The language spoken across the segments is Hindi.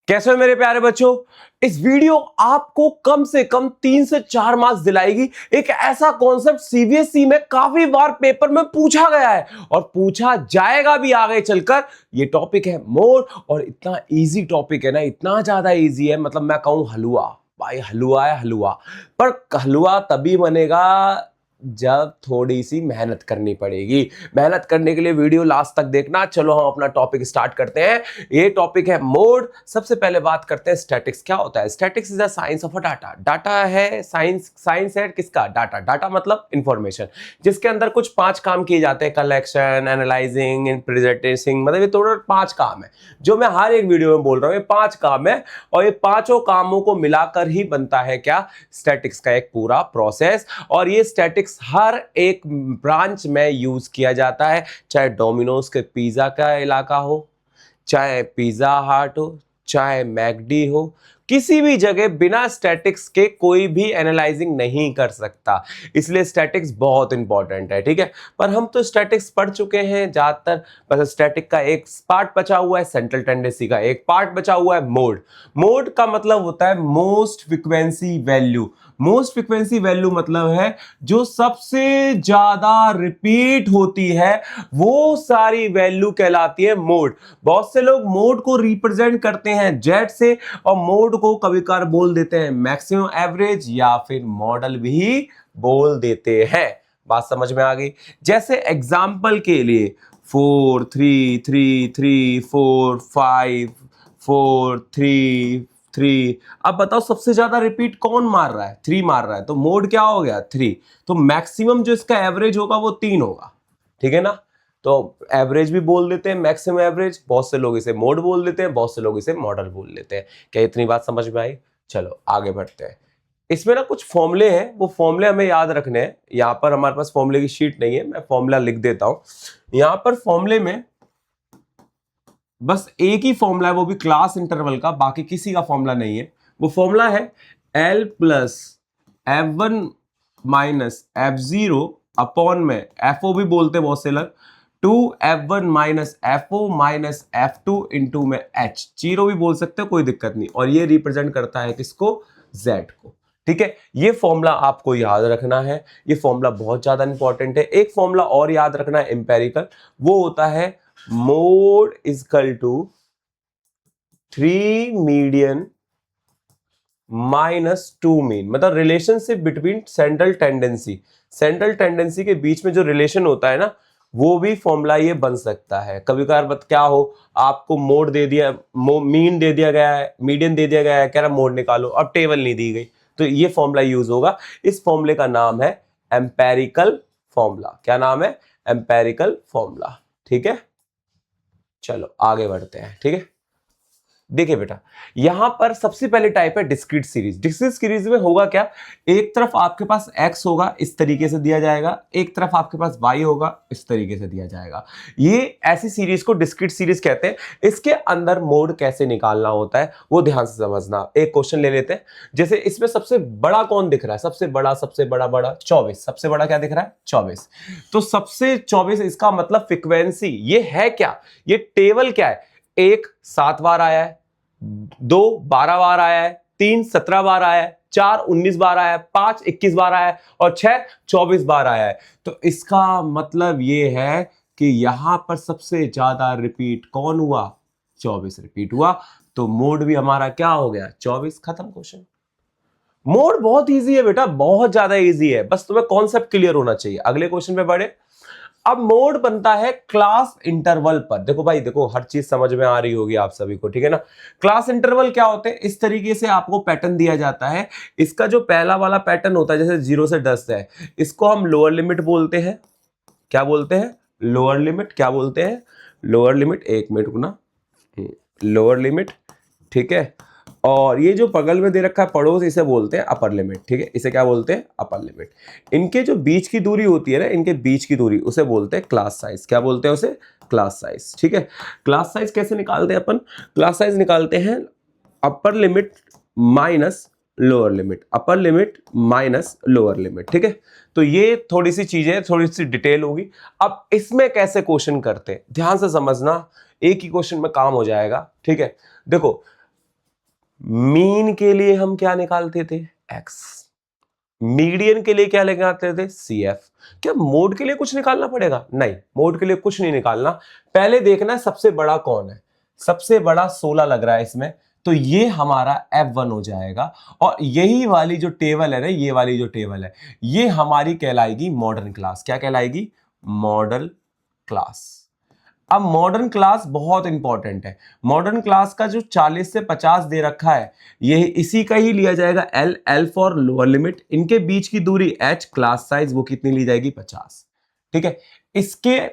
कैसे हो मेरे प्यारे बच्चों। इस वीडियो आपको कम से कम 3 से 4 मार्क्स दिलाएगी। एक ऐसा कॉन्सेप्ट सीबीएसई में काफी बार पेपर में पूछा गया है और पूछा जाएगा भी आगे चलकर। ये टॉपिक है मोड और इतना इजी टॉपिक है ना, इतना ज्यादा इजी है, मतलब मैं कहूं हलवा। भाई हलवा है हलवा, पर हलवा तभी बनेगा जब थोड़ी सी मेहनत करनी पड़ेगी। मेहनत करने के लिए वीडियो लास्ट तक देखना। चलो हम अपना टॉपिक स्टार्ट करते हैं। ये टॉपिक है मोड। सबसे पहले बात करते हैं स्टैटिक्स क्या होता है। Statics is the science of a data. Data है साइंस, साइंस है किसका? डाटा। डाटा मतलब इंफॉर्मेशन, जिसके अंदर कुछ 5 काम किए जाते हैं। कलेक्शन, एनालाइजिंग, प्रेजेंटेशन, मतलब ये टोटल 5 काम है जो मैं हर एक वीडियो में बोल रहा हूं। ये 5 काम है और ये पांचों कामों को मिलाकर ही बनता है क्या? स्टैटिक्स का एक पूरा प्रोसेस। और ये स्टैटिक्स हर एक ब्रांच में यूज किया जाता है, चाहे डोमिनोज के पिज्जा का इलाका हो, चाहे पिज्जा हट हो, चाहे मैकडी हो, किसी भी जगह बिना स्टैटिक्स के कोई भी एनालाइजिंग नहीं कर सकता। इसलिए स्टैटिक्स बहुत इंपॉर्टेंट है, ठीक है। पर हम तो स्टैटिक्स पढ़ चुके हैं ज्यादातर। बस स्टैटिक का एक पार्ट बचा हुआ है, सेंट्रल टेंडेंसी का एक पार्ट बचा हुआ है, मोड। मोड का मतलब होता है most frequency value. Most frequency value मतलब है जो सबसे ज्यादा रिपीट होती है, वो सारी वैल्यू कहलाती है मोड। बहुत से लोग मोड को रिप्रेजेंट करते हैं जेड से, और मोड को कभी कभार बोल देते हैं मैक्सिमम एवरेज या फिर मॉडल भी बोल देते हैं। बात समझ में आ गई? जैसे एग्जाम्पल के लिए 4 3 3 3 4 5 4 3 3। अब बताओ सबसे ज्यादा रिपीट कौन मार रहा है? 3 मार रहा है, तो मोड क्या हो गया? 3। तो मैक्सिमम जो इसका एवरेज होगा वो 3 होगा, ठीक है ना। तो एवरेज भी बोल देते हैं मैक्सिमम एवरेज, बहुत से लोग इसे मोड बोल देते हैं, बहुत से लोग इसे मॉडल बोल देते हैं। क्या इतनी बात समझ में आई? चलो आगे बढ़ते हैं। इसमें ना कुछ फॉर्मूले हैं, वो फॉर्मूले हमें याद रखने हैं। यहां पर हमारे पास फॉर्मूले की शीट नहीं है, मैं फॉर्मूला लिख देता हूं। यहां पर फॉर्मूले में बस एक ही फॉर्मूला है, वो भी क्लास इंटरवल का, बाकी किसी का फॉर्मूला नहीं है। वो फॉर्मूला है L plus F1 minus F0 upon में FO भी बोलते हैं बहुत से लोग, 2F1 minus FO minus F2 into में H, जीरो भी बोल सकते हो, कोई दिक्कत नहीं। और ये रिप्रेजेंट करता है किसको? Z को, ठीक है। ये फॉर्मूला आपको याद रखना है, ये फॉर्मूला बहुत ज्यादा इंपॉर्टेंट है। एक फॉर्मूला और याद रखना है एम्पेरिकल, वो होता है mode is equal to 3 median minus 2 mean, मतलब relationship between central tendency. Central tendency के बीच में जो रिलेशन होता है ना, वो भी फॉर्मूला ये बन सकता है। कभी कभार क्या हो, आपको मोड दे दिया, मीन दे दिया गया है, मीडियन दे दिया गया है, कह रहा मोड निकालो, अब टेबल नहीं दी गई, तो ये फॉर्मूला यूज होगा। इस फॉर्मूले का नाम है एम्पेरिकल फॉर्मूला। क्या नाम है? एम्पेरिकल फॉर्मूला, ठीक है। चलो आगे बढ़ते हैं, ठीक है। देखिए बेटा, यहां पर सबसे पहले टाइप है डिस्क्रीट सीरीज। डिस्क्रीट सीरीज में होगा क्या? एक तरफ आपके पास x होगा, इस तरीके से दिया जाएगा, एक तरफ आपके पास y होगा, इस तरीके से दिया जाएगा। ये ऐसी सीरीज को डिस्क्रीट सीरीज कहते हैं। इसके अंदर मोड कैसे निकालना होता है वो ध्यान से समझना। एक क्वेश्चन ले लेते हैं। जैसे इसमें सबसे बड़ा कौन दिख रहा है? सबसे बड़ा बड़ा 24। सबसे बड़ा क्या दिख रहा है? 24। तो सबसे 24, इसका मतलब फ्रीक्वेंसी ये है क्या? ये टेबल क्या है? 1 7 बार आया है, 2 12 बार आया है, 3 17 बार आया है, 4 19 बार आया है, 5 21 बार आया है और 6 24 बार आया है। तो इसका मतलब ये है कि यहां पर सबसे ज्यादा रिपीट कौन हुआ? 24 रिपीट हुआ। तो मोड भी हमारा क्या हो गया? 24। खत्म क्वेश्चन। मोड बहुत इजी है बेटा, बहुत ज्यादा इजी है, बस तुम्हें कॉन्सेप्ट क्लियर होना चाहिए। अगले क्वेश्चन पे बढ़े। अब मोड बनता है क्लास इंटरवल पर। देखो भाई, देखो हर चीज समझ में आ रही होगी आप सभी को, ठीक है ना। क्लास इंटरवल क्या होते हैं? इस तरीके से आपको पैटर्न दिया जाता है। इसका जो पहला वाला पैटर्न होता है, जैसे 0 से 10 है, इसको हम लोअर लिमिट बोलते हैं। क्या बोलते हैं? Lower limit. क्या बोलते हैं? Lower limit. 1 मिनट रुकना, लोअर लिमिट, ठीक है। और ये जो बगल में दे रखा है पड़ोस, इसे बोलते हैं अपर लिमिट, ठीक है। इसे क्या बोलते हैं? Upper limit. इनके जो बीच की दूरी होती है ना, इनके बीच की दूरी, उसे बोलते हैं क्लास साइज। क्या बोलते हैं उसे? क्लास साइज, ठीक है। क्लास साइज कैसे निकालते हैं अपन? क्लास साइज निकालते हैं upper limit minus lower limit, upper limit minus lower limit, ठीक है। तो ये थोड़ी सी चीजें, थोड़ी सी डिटेल होगी। अब इसमें कैसे क्वेश्चन करते हैं ध्यान से समझना, एक ही क्वेश्चन में काम हो जाएगा, ठीक है। देखो मीन के लिए हम क्या निकालते थे, x, मीडियन के लिए क्या निकालते थे, CF। क्या मोड के लिए कुछ निकालना पड़ेगा, नहीं, मोड के लिए कुछ नहीं निकालना, पहले देखना है सबसे बड़ा कौन है। सबसे बड़ा 16 लग रहा है इसमें, तो ये हमारा F1 हो जाएगा। और यही वाली जो टेबल है ना, ये वाली जो टेबल है, ये हमारी कहलाएगी मॉडर्न क्लास। क्या कहलाएगी, मॉडल क्लास। अब मॉडर्न क्लास बहुत इंपॉर्टेंट है। मॉडर्न क्लास का जो 40 से 50 दे रखा है, ये इसी का ही लिया जाएगा L फॉर लोअर लिमिट, इनके बीच की दूरी H, क्लास साइज वो कितनी ली जाएगी, 50। ठीक है, इसके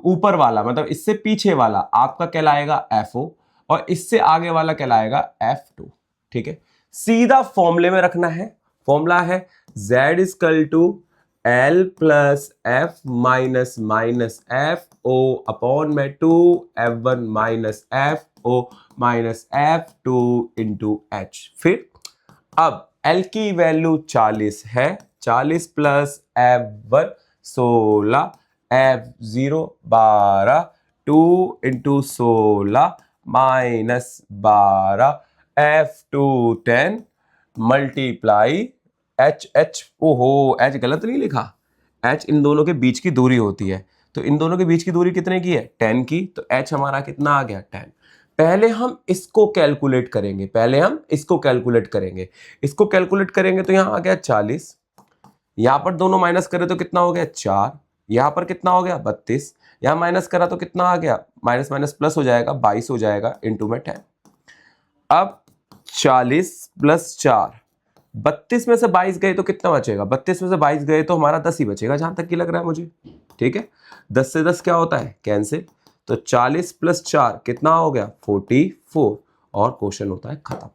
ऊपर वाला मतलब इससे पीछे वाला आपका कहलाएगा FO, और इससे आगे वाला कहलाएगा F2। ठीक है, सीधा फॉर्मूले में रखना है। फॉर्मूला है Z equal to L plus F minus minus FO upon में 2F1 minus FO minus F2 into H। फिर अब L की वैल्यू 40 है, 40 plus F1 16, F0 12, 2 into 16 minus 12, F2 10 multiply H। ओहो, H गलत नहीं लिखा, H इन दोनों के बीच की दूरी होती है, तो इन दोनों के बीच की दूरी कितने की है, 10 की, तो H हमारा कितना आ गया, 10। पहले हम इसको कैलकुलेट करेंगे, इसको कैलकुलेट करेंगे तो यहां आ गया 40, यहां पर दोनों माइनस करें तो कितना हो गया 4, यहां पर कितना हो गया 32, यहां माइनस करा तो कितना आ गया, माइनस माइनस प्लस हो जाएगा 22 हो जाएगा इंटू में 10। अब 40 प्लस 4, 32 में से 22 गए तो कितना बचेगा, 32 में से 22 गए तो हमारा 10 ही बचेगा जहां तक की लग रहा है मुझे। ठीक है, 10 से 10 क्या होता है, कैंसिल, तो 40 प्लस 4 कितना हो गया 44, और क्वेश्चन होता है खत्म।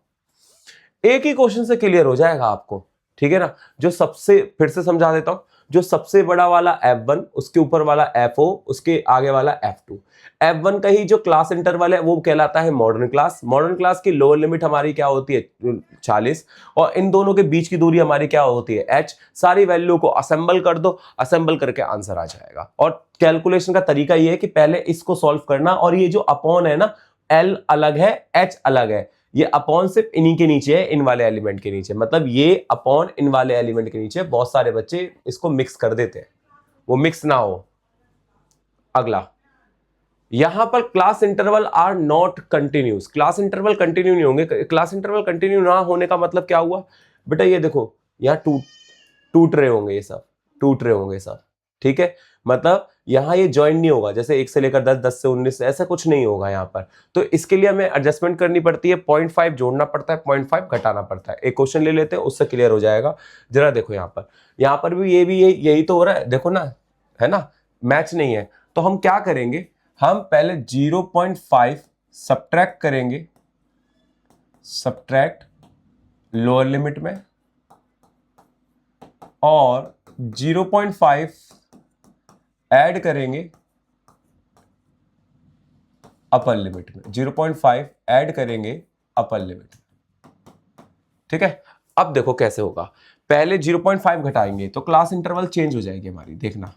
एक ही क्वेश्चन से क्लियर हो जाएगा आपको। ठीक है ना, जो सबसे, फिर से समझा देता हूं, जो सबसे बड़ा वाला F1, उसके ऊपर वाला FO, उसके आगे वाला F2। F1 का ही जो क्लास इंटरवल है वो कहलाता है मॉडर्न क्लास। मॉडर्न क्लास की लोअर लिमिट हमारी क्या होती है, 40, और इन दोनों के बीच की दूरी हमारी क्या होती है, H। सारी वैल्यू को असेंबल कर दो, असेंबल करके आंसर आ जाएगा। और कैलकुलेशन का तरीका ये है कि पहले इसको सॉल्व करना, और ये जो अपॉन है ना, L अलग है, H अलग है, ये अपॉन सिर्फ इन्हीं के नीचे है, इन वाले एलिमेंट के नीचे, मतलब ये अपॉन इन वाले एलिमेंट के नीचे। बहुत सारे बच्चे इसको मिक्स कर देते हैं, वो मिक्स ना हो। अगला, यहां पर class interval are not continuous, class interval continue नहीं होंगे। क्लास इंटरवल कंटिन्यू ना होने का मतलब क्या हुआ बेटा, ये देखो यहां टूट रहे होंगे, ये सब टूट रहे होंगे सब। ठीक है, मतलब यहां ये ज्वाइन नहीं होगा, जैसे 1 से लेकर 10, 10 से 19, ऐसा कुछ नहीं होगा यहां पर। तो इसके लिए हमें एडजस्टमेंट करनी पड़ती है, 0.5 जोड़ना पड़ता है, 0.5 घटाना पड़ता है। एक क्वेश्चन ले लेते हैं, उससे क्लियर हो जाएगा। जरा देखो यहां पर भी ये भी यही तो हो रहा है, देखो ना, है ना, मैच नहीं है। तो हम क्या करेंगे, हम पहले 0.5 सब्ट्रैक्ट करेंगे, सब्ट्रैक्ट लोअर लिमिट में, और 0.5 ऐड करेंगे अपर लिमिट में, 0.5 ऐड करेंगे अपर लिमिट में। ठीक है, अब देखो कैसे होगा, पहले 0.5 घटाएंगे तो क्लास इंटरवल चेंज हो जाएगी हमारी, देखना।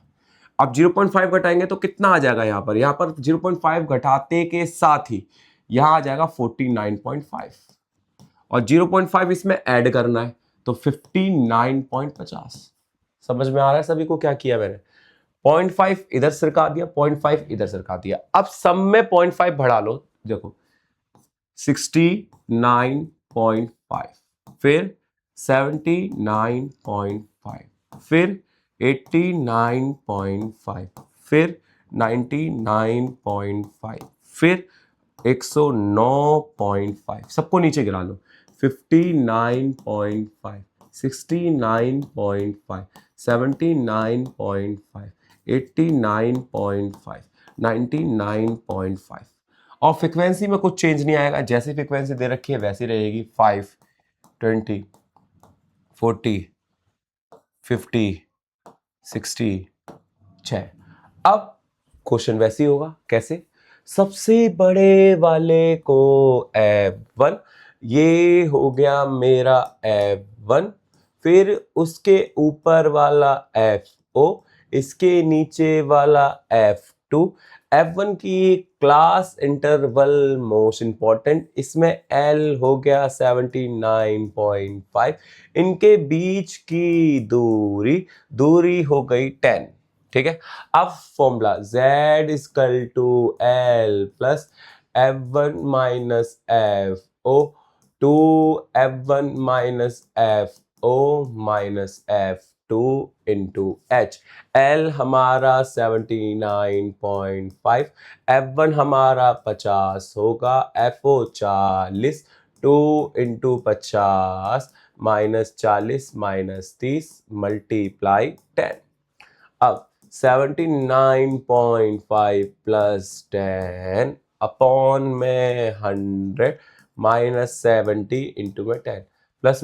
अब 0.5 घटाएंगे तो कितना आ जाएगा, यहां पर 0.5 घटाते के साथ ही यहां आ जाएगा 49.5, और 0.5 इसमें ऐड करना है तो 59.50। समझ में आ रहा है सभी को क्या किया मैंने, 0.5 इधर सरका दिया, 0.5 इधर सरका दिया। अब सब में 0.5 बढ़ा लो, देखो 69.5, फिर 79.5, फिर 89.5, फिर 99.5, फिर 109.5, सबको नीचे गिरा लो, 59.5, 69.5, 79.5, 89.5, 99.5। और फ्रीक्वेंसी में कुछ चेंज नहीं आएगा, जैसी फ्रीक्वेंसी दे रखी है वैसी रहेगी, 5, 20, 40, 50, 60, 6। अब क्वेश्चन वैसे ही होगा, कैसे, सबसे बड़े वाले को F1, ये हो गया मेरा F1, फिर उसके ऊपर वाला FO, इसके नीचे वाला F2, F1 की क्लास इंटरवल मोस्ट इंपॉर्टेंट, इसमें L हो गया 79.5, इनके बीच की दूरी हो गई 10। ठीक है, अब formula Z equal to L plus F1 minus FO two F1 minus FO minus F2 into H। L हमारा 79.5, F1 हमारा 50 होगा, FO 40, 2 into 50 minus 40 minus 30 multiply 10। अब 79.5 प्लस 10 अपॉन में 100 माइनस 70 इंटू में 10 प्लस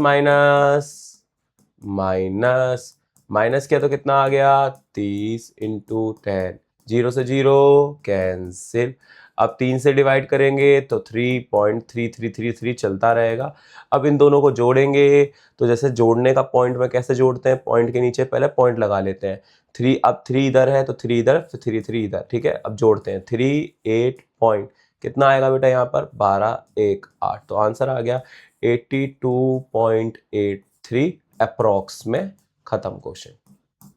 माइनस किया तो कितना आ गया 30 इंटू 10, 0 से 0 कैंसिल। अब 3 से डिवाइड करेंगे तो 3.3333 चलता रहेगा। अब इन दोनों को जोड़ेंगे तो जैसे जोड़ने का पॉइंट में कैसे जोड़ते हैं, पॉइंट के नीचे पहले पॉइंट लगा लेते हैं। 3, अब 3 इधर है तो 3 इधर, फिर 3 इधर। ठीक है, अब जोड़ते हैं 3 8 पॉइंट कितना आएगा बेटा यहाँ पर 12 1 8, तो आंसर आ गया 82.83 अप्रॉक्स में। खत्म क्वेश्चन।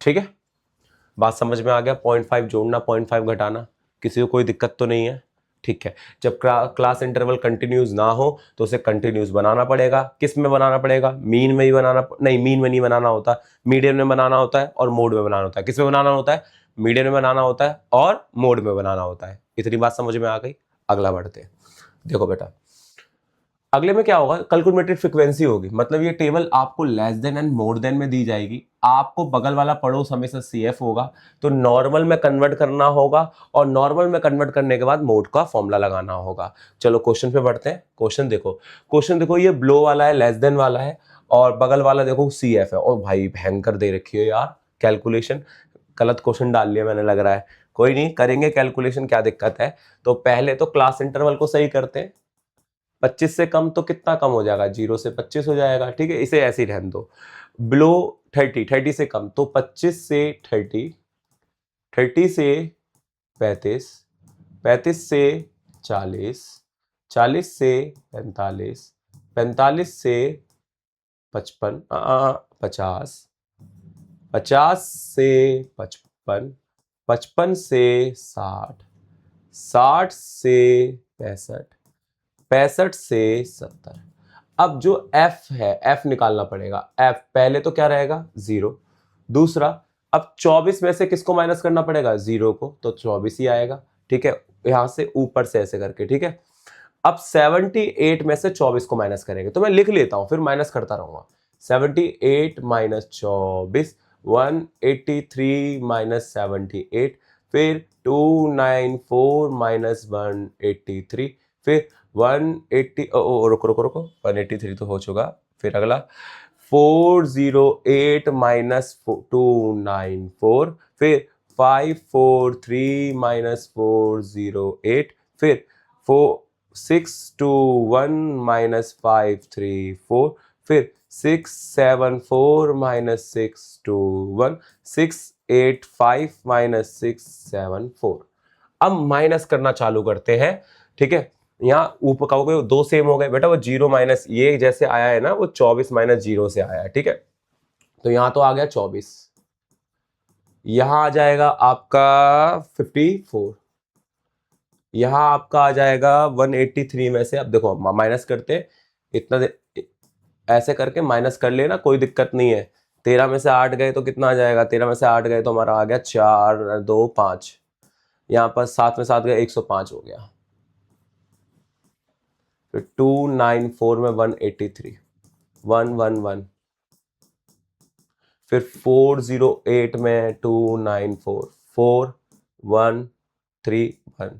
ठीक है, बात समझ में आ गया। 0.5 जोड़ना 0.5 घटाना, किसी को कोई दिक्कत तो नहीं है। ठीक है, जब क्लास इंटरवल कंटिन्यूज ना हो तो उसे कंटिन्यूस बनाना पड़ेगा। किस में बनाना पड़ेगा, मीन में ही बनाना, नहीं मीन में नहीं बनाना होता, मीडियन में बनाना होता है और मोड में बनाना होता है। किस में बनाना होता है, मीडियन में बनाना होता है और मोड में बनाना होता है। इतनी बात समझ में आ गई। अगला बढ़ते हैं। देखो बेटा, अगले में क्या होगा, कैलकुलेटेड फ्रीक्वेंसी होगी, मतलब ये टेबल आपको less than and more than में दी जाएगी। आपको बगल वाला पड़ोस हमेशा CF होगा, तो नॉर्मल में कन्वर्ट करना होगा और नॉर्मल में कन्वर्ट करने के बाद मोड का फॉर्मूला लगाना होगा। चलो क्वेश्चन पे बढ़ते हैं। क्वेश्चन देखो, ये ब्लो वाला है, लेस देन वाला है, और बगल वाला देखो CF है। और भाई भयंकर दे रखी है यार कैलकुलेशन, गलत क्वेश्चन डाल लिया मैंने लग रहा है। कोई नहीं, करेंगे कैलकुलेशन, क्या दिक्कत है। तो पहले तो क्लास इंटरवल को सही करते हैं। 25 से कम तो कितना कम हो जाएगा, 0 से 25 हो जाएगा। ठीक है, इसे ऐसे ही रहने दो। बिलो 30 से कम तो 25 से 30, 30 से 35, 35 से 40, 40 से 45, 45 से 55, 50, 50 से 55, 55 से 60, 60 से 65, 65 से 70। अब जो F है, F निकालना पड़ेगा। F पहले तो क्या रहेगा 0, दूसरा अब 24 में से किसको माइनस करना पड़ेगा, 0 को, तो 24 ही आएगा। ठीक है, यहां से ऊपर से ऐसे करके। ठीक है, अब 78 में से 24 को माइनस करेंगे, तो मैं लिख लेता हूं फिर माइनस करता रहूंगा। 78 माइनस 24, 183 माइनस 78, फिर 294 माइनस 183, फिर 180, रुको 183 तो हो चुका। फिर अगला 408 माइनस 294, फिर 543 माइनस 408, फिर 621 माइनस 534, फिर 674 माइनस 621, 685 माइनस 674। अब माइनस करना चालू करते हैं। ठीक है, यहाँ ऊपर का हो दो सेम हो गए बेटा, वो 0 माइनस ये जैसे आया है ना, वो 24 माइनस 0 से आया है। ठीक है, तो यहां तो आ गया 24, यहां आ जाएगा आपका 54, यहां आपका आ जाएगा 183 में से। अब देखो माइनस करते इतना ऐसे करके माइनस कर लेना, कोई दिक्कत नहीं है। 13 में से 8 गए तो कितना आ जाएगा, 13 में से 8 गए तो हमारा आ गया 4 2 5, यहां पर 7 में 7 गए 105 हो गया। फिर 294 में 183, 111, फिर 408 में 294, 4131,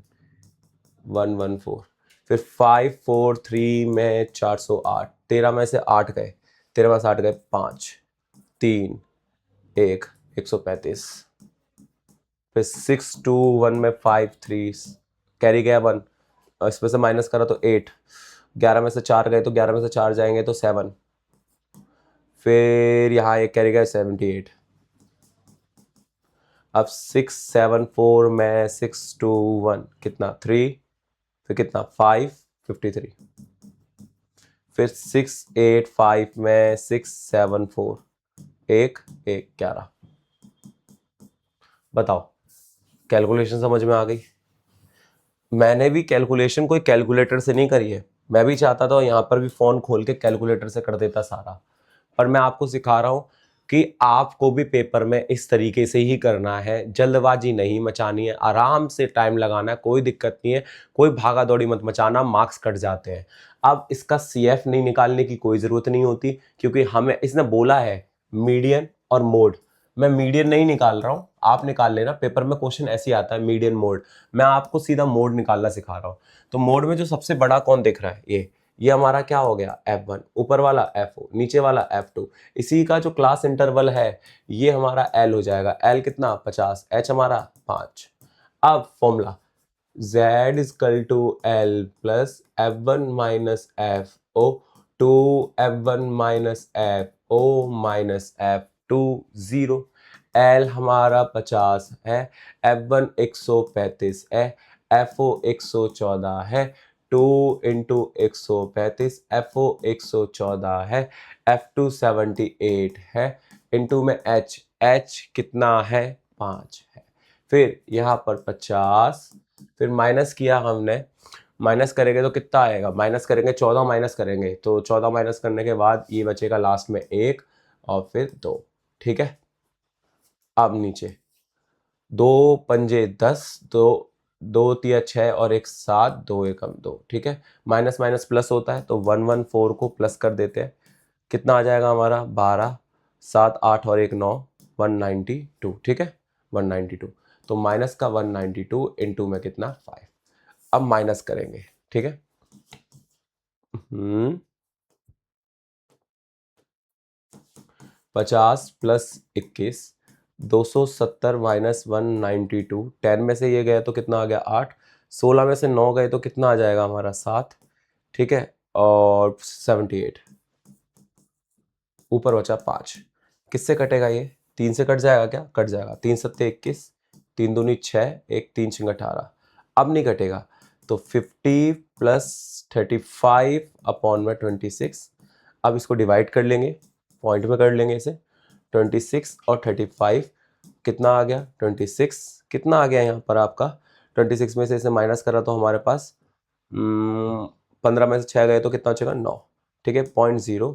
114, फिर 543 में 408, 13 में से 8 गए, 13 में से 8 गए 5 3 1, 135, फिर 621 में 53, कैरी गया 1, इसमें से माइनस करा तो 8, 11 में से 4 गए तो 11 में से 4 जाएंगे तो 7, फिर यहाँ एक कैरी गया 78, अब 674 में 621 कितना 3, फिर कितना 5, 53, फिर 685 में 674 1 1 11। बताओ कैलकुलेशन समझ में आ गई? मैंने भी कैलकुलेशन कोई कैलकुलेटर से नहीं करी है, मैं भी चाहता था यहाँ पर भी फोन खोल के कैलकुलेटर से कर देता सारा, पर मैं आपको सिखा रहा हूँ कि आपको भी पेपर में इस तरीके से ही करना है, जल्दबाजी नहीं मचानी है, आराम से टाइम लगाना है, कोई दिक्कत नहीं है, कोई भागा दौड़ी मत मचाना, मार्क्स कट जाते हैं। अब इसका CF नहीं निकालने की कोई ज़रूरत नहीं होती, क्योंकि हमें इसने बोला है मीडियन और मोड। मैं मीडियन नहीं निकाल रहा हूँ, आप निकाल लेना, पेपर में क्वेश्चन ऐसे ही आता है मीडियन मोड, मैं आपको सीधा मोड निकालना सिखा रहा हूँ। तो मोड में जो सबसे बड़ा कौन दिख रहा है, ये हमारा क्या हो गया F1, ऊपर वाला FO, नीचे वाला F2, इसी का जो क्लास इंटरवल है ये हमारा L हो जाएगा, L कितना 50, H हमारा 5। अब formula Z equal to L plus F1 minus FO two F1 minus FO minus F2 0। L हमारा 50 है, F1 135 है, FO 114 है, 2 इंटू 135, FO 114 है, F2 78 है, इंटू में H कितना है 5 है, फिर यहाँ पर 50, फिर माइनस किया हमने, माइनस करेंगे तो कितना आएगा, माइनस करेंगे 14 माइनस करेंगे तो 14 माइनस करने के बाद ये बचेगा लास्ट में 1 और फिर 2। ठीक है, अब नीचे 2 पंजे 10, 2 2 तिया 6 और 1 7, 2 एकम 2। ठीक है, माइनस माइनस प्लस होता है तो 114 को प्लस कर देते हैं, कितना आ जाएगा हमारा 12, 7 8 और 1 9, 192। ठीक है 192, तो माइनस का 192 इंटू में कितना 5। अब माइनस करेंगे, ठीक है 50 प्लस 21, 270 माइनस 192, 10 में से ये गए तो कितना आ गया 8, 16 में से 9 गए तो कितना आ जाएगा हमारा 7। ठीक है, और 78, ऊपर बचा 5, किससे कटेगा ये 3 से कट जाएगा क्या, कट जाएगा, 3 सत्ते 21, 3 दूनी 6, 1 3 छिंग 18, अब नहीं कटेगा तो 50 प्लस 35 अपॉन में 26। अब इसको डिवाइड कर लेंगे, पॉइंट में कर लेंगे इसे, 26 और 35 कितना आ गया 26, कितना आ गया यहाँ पर आपका 26 में से इसे माइनस करा तो हमारे पास 15 में से 6 गए तो कितना बचेगा 9। ठीक है 0.0,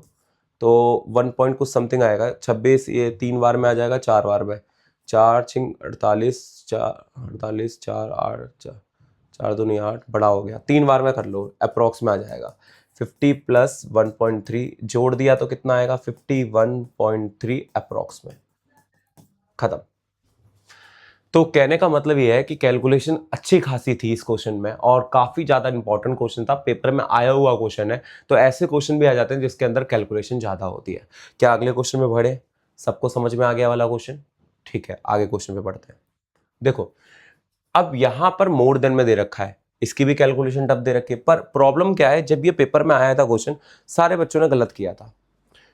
तो 1 पॉइंट कुछ समथिंग आएगा, 26 ये 3 बार में आ जाएगा, 4 बार में, 4 छिंग 48, 48 4 8 4 दूनी 8, बड़ा हो गया, 3 बार में कर लो, अप्रॉक्स में आ जाएगा। 50 प्लस 1.3 जोड़ दिया तो कितना आएगा 51.3 अप्रॉक्स में, खत्म। तो कहने का मतलब ये है कि कैलकुलेशन अच्छी खासी थी इस क्वेश्चन में और काफी ज्यादा इंपॉर्टेंट क्वेश्चन था, पेपर में आया हुआ क्वेश्चन है, तो ऐसे क्वेश्चन भी आ जाते हैं जिसके अंदर कैलकुलेशन ज्यादा होती है। क्या अगले क्वेश्चन में बढ़े, सबको समझ में आ गया वाला क्वेश्चन? ठीक है, आगे क्वेश्चन पे बढ़ते हैं। देखो अब यहां पर मोर देन में दे रखा है, इसकी भी कैलकुलेशन टफ दे रखी है, पर प्रॉब्लम क्या है, जब ये पेपर में आया था क्वेश्चन सारे बच्चों ने गलत किया था,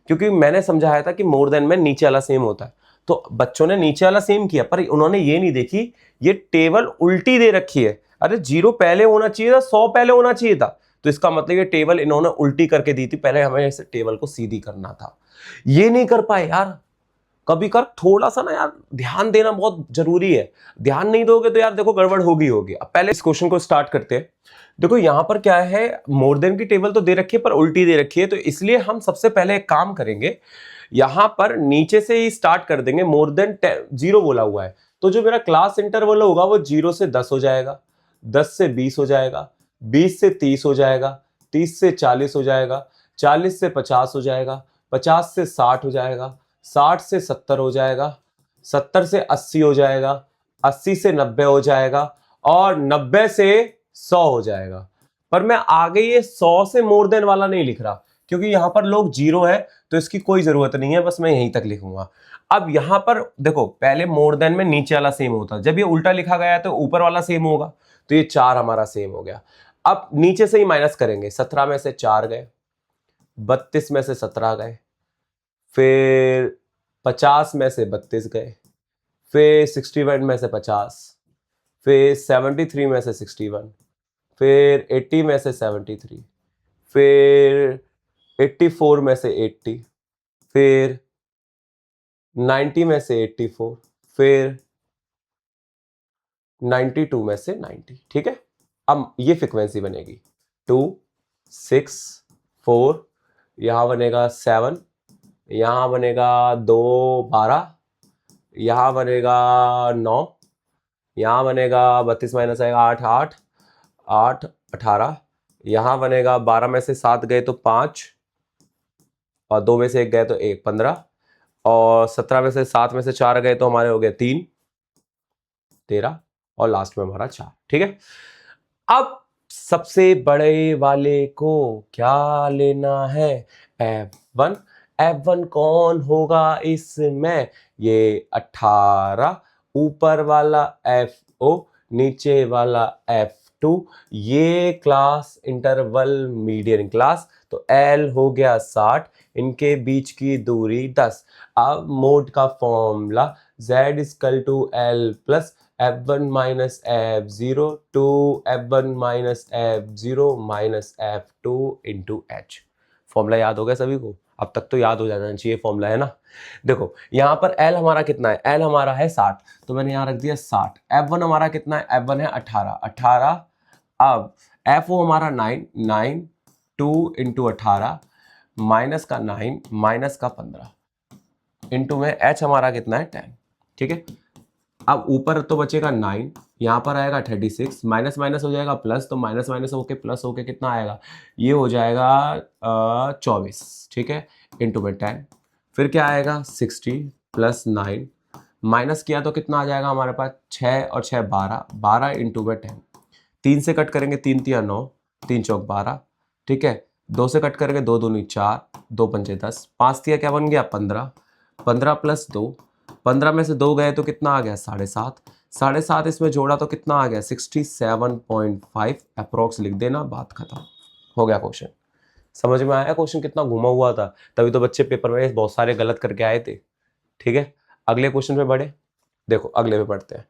क्योंकि मैंने समझाया था कि मोर देन में नीचे वाला सेम होता है, तो बच्चों ने नीचे वाला सेम किया, पर उन्होंने ये नहीं देखी ये टेबल उल्टी दे रखी है। अरे 0 पहले होना चाहिए था, 100 पहले होना चाहिए था, तो इसका मतलब ये टेबल इन्होंने उल्टी करके दी थी, पहले हमें इस टेबल को सीधी करना था, ये नहीं कर पाए यार। कभी कर थोड़ा सा ना यार ध्यान देना बहुत जरूरी है, ध्यान नहीं दोगे तो यार देखो गड़बड़ होगी होगी। अब पहले इस क्वेश्चन को स्टार्ट करते हैं। देखो यहां पर क्या है, मोर देन की टेबल तो दे रखी है पर उल्टी दे रखी है, तो इसलिए हम सबसे पहले एक काम करेंगे, यहां पर नीचे से ही स्टार्ट कर देंगे। मोर देन 0 बोला हुआ है, तो जो मेरा क्लास इंटरवल होगा वो 0 से 10 हो जाएगा, 10 से 20 हो जाएगा, 20 से 30 हो जाएगा, 30 से 40 हो जाएगा, 40 से 50 हो जाएगा, 50 से 60 हो जाएगा, 60 से 70 हो जाएगा, 70 से 80 हो जाएगा, 80 से 90 हो जाएगा और 90 से 100 हो जाएगा। पर मैं आगे ये 100 से मोर देन वाला नहीं लिख रहा, क्योंकि यहां पर लोग 0 है तो इसकी कोई जरूरत नहीं है, बस मैं यहीं तक लिखूंगा। अब यहां पर देखो पहले मोर देन में नीचे वाला सेम होता है, जब ये उल्टा लिखा गया है तो ऊपर वाला सेम होगा, तो ये 4 हमारा सेम हो गया। अब नीचे से ही माइनस करेंगे, 17 में से 4 गए, 32 में से 17 गए, फिर 50 में से 32 गए, फिर 61 में से 50, फिर 73 में से 61, फिर 80 में से 73, फिर 84 में से 80, फिर 90 में से 84, फिर 92 में से 90। ठीक है, अब ये फ्रीक्वेंसी बनेगी 2 6 4, यहां बनेगा 7, यहां बनेगा 2 12, यहां बनेगा 9, यहां बनेगा 32 माइनस आएगा 8 8 8 18, यहां बनेगा 12 में से 7 गए तो 5, और 2 में से 1 गए तो 1 15, और 17 में से 7 में से 4 गए तो हमारे हो गए 3 13, और लास्ट में हमारा 4। ठीक है, अब सबसे बड़े वाले को क्या लेना है? F1। F1 कौन होगा इसमें? ये 18, ऊपर वाला FO, नीचे वाला F2, ये क्लास इंटरवल मीडियन क्लास, तो L हो गया 60, इनके बीच की दूरी 10। अब मोड का formula Z equal to L plus F1 minus F0 two F1 minus F0 minus F2 into H। फॉर्मूला याद हो गया सभी को? अब तक तो याद हो जाना चाहिए फॉर्मूला, है ना। देखो यहाँ पर L हमारा कितना है? L हमारा है 60, तो मैंने यहाँ रख दिया 60। F1 हमारा कितना है? F1 है 18। अब FO हमारा 9 2 इंटू 18 माइनस का 9 माइनस का 15 इंटू में H हमारा कितना है? 10। ठीक है, अब ऊपर तो बचेगा 9, यहाँ पर आएगा 36, माइनस माइनस हो जाएगा प्लस, तो माइनस माइनस होके प्लस होके कितना आएगा? ये हो जाएगा 24। ठीक है, इंटू में 10, फिर क्या आएगा? 60 प्लस 9, माइनस किया तो कितना आ जाएगा हमारे पास? 6 और 6 12, 12 इंटू में 10, 3 से कट करेंगे 3 तिया 9, 3 चौक 12। ठीक है, 2 से कट करेंगे 2 दूनी 4, 2 पंचे 10, 5 तिया क्या बन गया? 15, 15 प्लस 2, 15 में से 2 गए तो कितना आ गया? 7.5, 7.5 इसमें जोड़ा तो कितना आ गया? 67.5 अप्रोक्स लिख देना, बात खत्म हो गया। क्वेश्चन समझ में आया? क्वेश्चन कितना घुमा हुआ था, तभी तो बच्चे पेपर में बहुत सारे गलत करके आए थे। ठीक है, अगले क्वेश्चन पे बढ़े। देखो अगले पे पढ़ते हैं।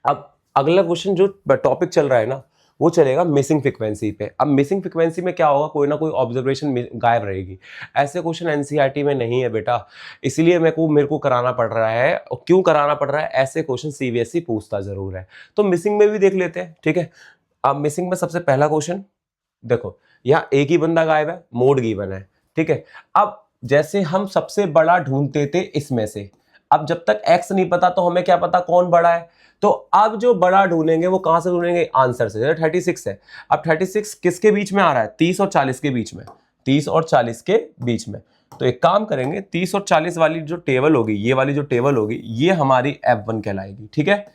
अब अगला क्वेश्चन जो टॉपिक चल रहा है ना, वो चलेगा मिसिंग फ्रीक्वेंसी पे। अब मिसिंग फ्रीक्वेंसी में क्या होगा? कोई ना कोई ऑब्जर्वेशन गायब रहेगी। ऐसे क्वेश्चन एनसीईआरटी में नहीं है बेटा, इसलिए मेरे को कराना पड़ रहा है। और क्यों कराना पड़ रहा है? ऐसे क्वेश्चन सीबीएसई पूछता जरूर है, तो मिसिंग में भी देख लेते हैं। ठीक है, अब मिसिंग में सबसे पहला क्वेश्चन देखो, यहाँ एक ही बंदा गायब है, मोड गिवन है। ठीक है, अब जैसे हम सबसे बड़ा ढूंढते थे इसमें से, अब जब तक एक्स नहीं पता तो हमें क्या पता कौन बड़ा है? तो अब जो बड़ा ढूंढेंगे वो कहां से ढूंढेंगे? आंसर से। जैसे 36 है, अब 36 किसके बीच में आ रहा है? 30 और 40 के बीच में, 30 और 40 के बीच में। तो एक काम करेंगे, 30 और 40 वाली जो टेबल होगी, ये वाली जो टेबल होगी, ये हमारी F1 कहलाएगी। ठीक है,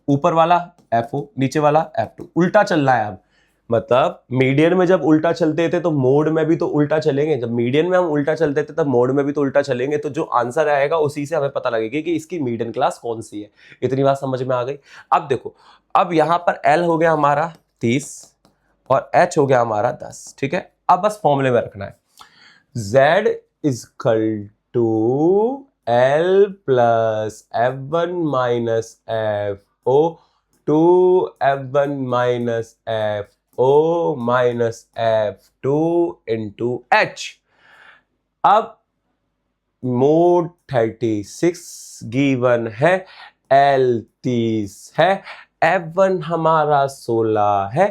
ऊपर वाला FO, नीचे वाला F2, उल्टा चल रहा है। अब मतलब मीडियन में जब उल्टा चलते थे तो मोड में भी तो उल्टा चलेंगे, जब मीडियन में हम उल्टा चलते थे तब मोड में भी तो उल्टा चलेंगे। तो जो आंसर आएगा उसी से हमें पता लगेगा कि इसकी मीडियन क्लास कौन सी है। इतनी बात समझ में आ गई? अब देखो, अब यहां पर L हो गया हमारा 30 और H हो गया हमारा 10। ठीक है, अब बस फॉर्मूले में रखना है, Z equal to L plus F1 minus FO two F1 minus FO minus F2 into H। अब मोड 36 गिवन है, L 30 है, F1 हमारा 16 है,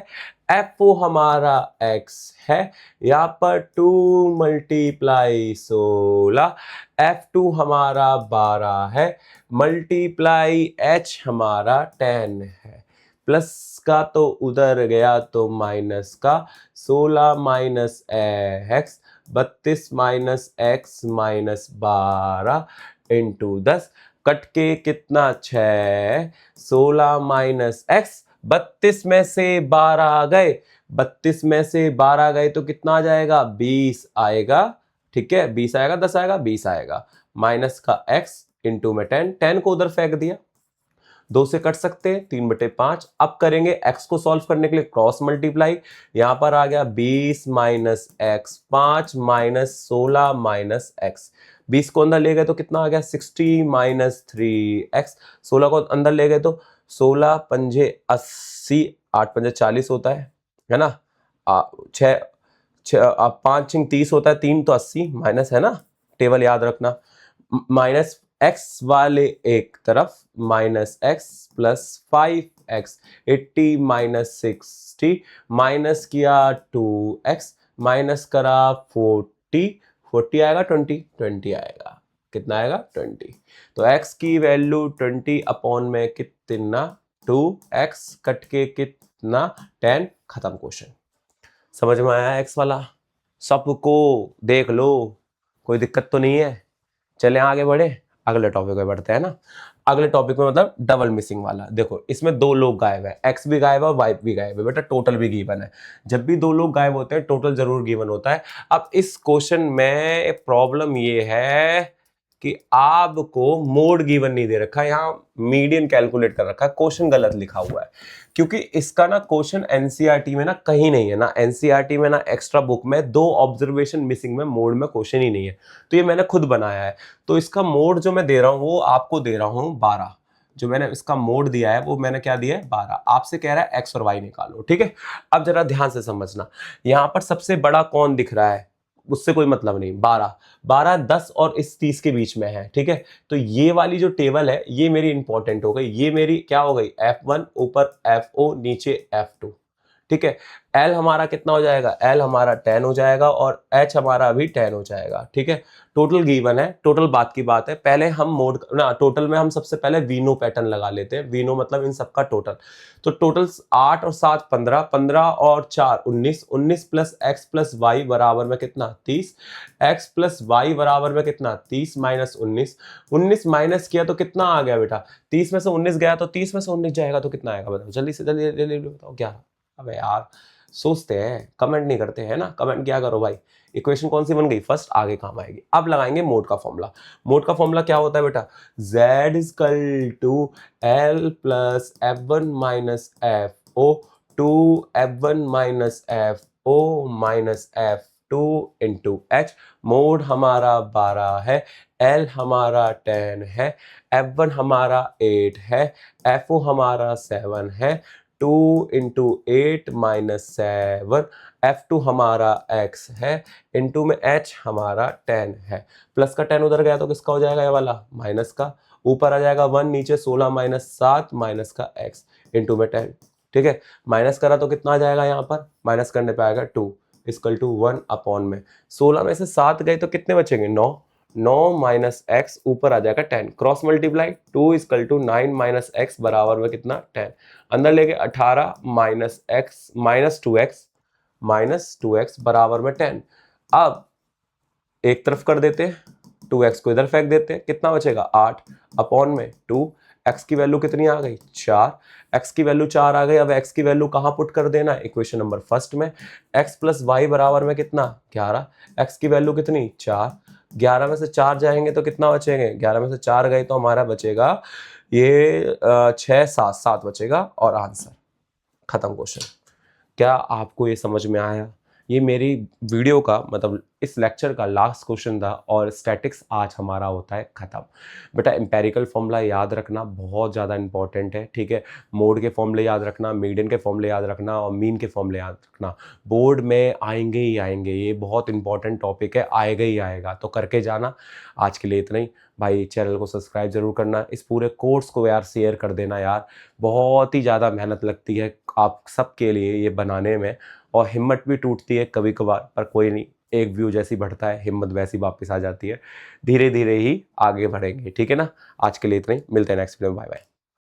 FO हमारा X है, यहाँ पर 2 मल्टीप्लाई 16, F2 हमारा 12 है, मल्टीप्लाई H हमारा 10 है। प्लस का तो उधर गया तो माइनस का, 16 minus x, 32 minus x minus 12 into 10, cut के कितना? 6, 16 माइनस एक्स, 32 में से 12 गए, 32 में से 12 गए तो कितना आ जाएगा? 20 आएगा। ठीक है, 20 आएगा, 10 आएगा, 20 आएगा, माइनस का x इंटू में 10, 10 को उधर फेंक दिया, 2 से कट सकते हैं, 3/5। अब करेंगे x को सॉल्व करने के लिए क्रॉस मल्टीप्लाई, यहां पर आ गया 20 minus x, 5 minus 16 minus x, 20 को अंदर ले गए तो कितना आ गया 60 माइनस 3x। 16 को अंदर ले गए तो 16 पंजे 80, 8 पंजे 40 होता है ना। 5 छिंग 30 होता है, 3 तो 80 माइनस है ना, टेबल याद रखना। माइनस x वाले एक तरफ minus x plus 5x, 80 minus 60 minus किया 2x माइनस करा 40, 40 आएगा 20 आएगा, कितना आएगा 20। तो x की वैल्यू 20 अपॉन में कितना 2x कट के कितना 10, खत्म क्वेश्चन। समझ में आया x वाला? सबको देख लो, कोई दिक्कत तो नहीं है। चले आगे बढ़े, अगले टॉपिक में बढ़ते हैं ना। अगले टॉपिक में मतलब डबल मिसिंग वाला। देखो इसमें दो लोग गायब है, एक्स भी गायब है और वाई भी गायब है बेटा, टोटल भी गिवन है। जब भी दो लोग गायब होते हैं टोटल जरूर गिवन होता है। अब इस क्वेश्चन में प्रॉब्लम ये है कि आपको मोड गिवन नहीं दे रखा है, यहाँ मीडियन कैलकुलेट कर रखा है, क्वेश्चन गलत लिखा हुआ है। क्योंकि इसका ना क्वेश्चन एनसीईआरटी में ना कहीं नहीं है, ना एनसीईआरटी में ना एक्स्ट्रा बुक में, दो ऑब्जर्वेशन मिसिंग में मोड में क्वेश्चन ही नहीं है। तो ये मैंने खुद बनाया है। तो इसका मोड जो मैं दे रहा हूं वो आपको दे रहा हूं 12। जो मैंने इसका मोड दिया है वो मैंने क्या दिया है 12। आपसे कह रहा है एक्स और वाई निकालो, ठीक है। अब जरा ध्यान से समझना, यहां पर सबसे बड़ा कौन दिख रहा है, उससे कोई मतलब नहीं। 12 10 और इस 30 के बीच में है, ठीक है। तो ये वाली जो टेबल है ये मेरी इंपॉर्टेंट हो गई, ये मेरी क्या हो गई F1 ऊपर FO नीचे F2, ठीक है। L हमारा कितना हो जाएगा, L हमारा 10 हो जाएगा और H हमारा भी 10 हो जाएगा, ठीक है। टोटल गिवन है, टोटल बात की बात है। पहले हम मोड ना टोटल में हम सबसे पहले वीनो पैटर्न लगा लेते हैं। वीनो मतलब इन सबका टोटल। तो टोटल 8 और 7 15, 15 और 4 19, 19 प्लस x प्लस वाई बराबर में कितना 30, x प्लस वाई बराबर में कितना 30 माइनस 19, 19 माइनस किया तो कितना आ गया बेटा, 30 में से 19 गया तो 30 में से 19 जाएगा तो कितना आएगा बताओ, जल्दी से जल्दी बताओ क्या। अबे यार सोचते हैं, कमेंट नहीं करते हैं ना, कमेंट क्या करो भाई। इक्वेशन कौन सी बन गई फर्स्ट, आगे काम आएगी। अब लगाएंगे मोड का फॉर्मूला। मोड का फॉर्मूला क्या होता है बेटा, z is equal to l plus f1 minus fo two f1 minus fo minus f2 into h। Mode हमारा 12 है, l हमारा 10 है, f1 हमारा 8 है, fo हमारा 7 है, 2 इंटू 8 माइनस 7, F2 हमारा x है, इंटू में h हमारा 10 है। प्लस का 10 उधर गया तो किसका हो जाएगा ये वाला, माइनस का। ऊपर आ जाएगा 1, नीचे 16 माइनस 7 माइनस का x इंटू में 10, ठीक है। माइनस करा तो कितना आ जाएगा, यहाँ पर माइनस करने पे आएगा 2 इक्वल टू 1 अपॉन में 16 में से 7 गए तो कितने बचेंगे 9, 9 माइनस एक्स ऊपर आ जाएगा 10, cross multiply 2 equal to 9 minus X बराबर में कितना 10, अंदर लेके 18 माइनस एक्स माइनस 2x बराबर में 10। अब एक तरफ कर देते हैं, 2x को इधर फेंक देते हैं, कितना बचेगा 8 अपॉन में 2, x की वैल्यू कितनी आ गई 4, x की वैल्यू 4 आ गई। अब x की वैल्यू कहां पुट कर देना, इक्वेशन नंबर फर्स्ट में। x प्लस वाई बराबर में कितना 11, x की वैल्यू कितनी 4, 11 में से 4 जाएंगे तो कितना बचेंगे, 11 में से 4 गए तो हमारा बचेगा ये 6 7 बचेगा और आंसर खत्म क्वेश्चन। क्या आपको ये समझ में आया? ये मेरी वीडियो का मतलब इस लेक्चर का लास्ट क्वेश्चन था और स्टैटिक्स आज हमारा होता है खत्म। बेटा एम्पेरिकल फॉर्मूला याद रखना बहुत ज़्यादा इंपॉर्टेंट है, ठीक है। मोड के फॉर्मूले याद रखना, मीडियन के फॉर्मूले याद रखना और मीन के फॉर्मूले याद रखना। बोर्ड में आएंगे ही आएंगे, ये बहुत इंपॉर्टेंट टॉपिक है, आएगा ही आएगा, तो करके जाना। आज के लिए इतना ही भाई, चैनल को सब्सक्राइब जरूर करना, इस पूरे कोर्स को यार शेयर कर देना यार, बहुत ही ज़्यादा मेहनत लगती है आप सबके लिए ये बनाने में और हिम्मत भी टूटती है कभी कभार, पर कोई नहीं, एक व्यू जैसी बढ़ता है हिम्मत वैसी वापस आ जाती है। धीरे धीरे ही आगे बढ़ेंगे, ठीक है ना। आज के लिए इतना ही, मिलते हैं नेक्स्ट वीडियो में, बाय बाय।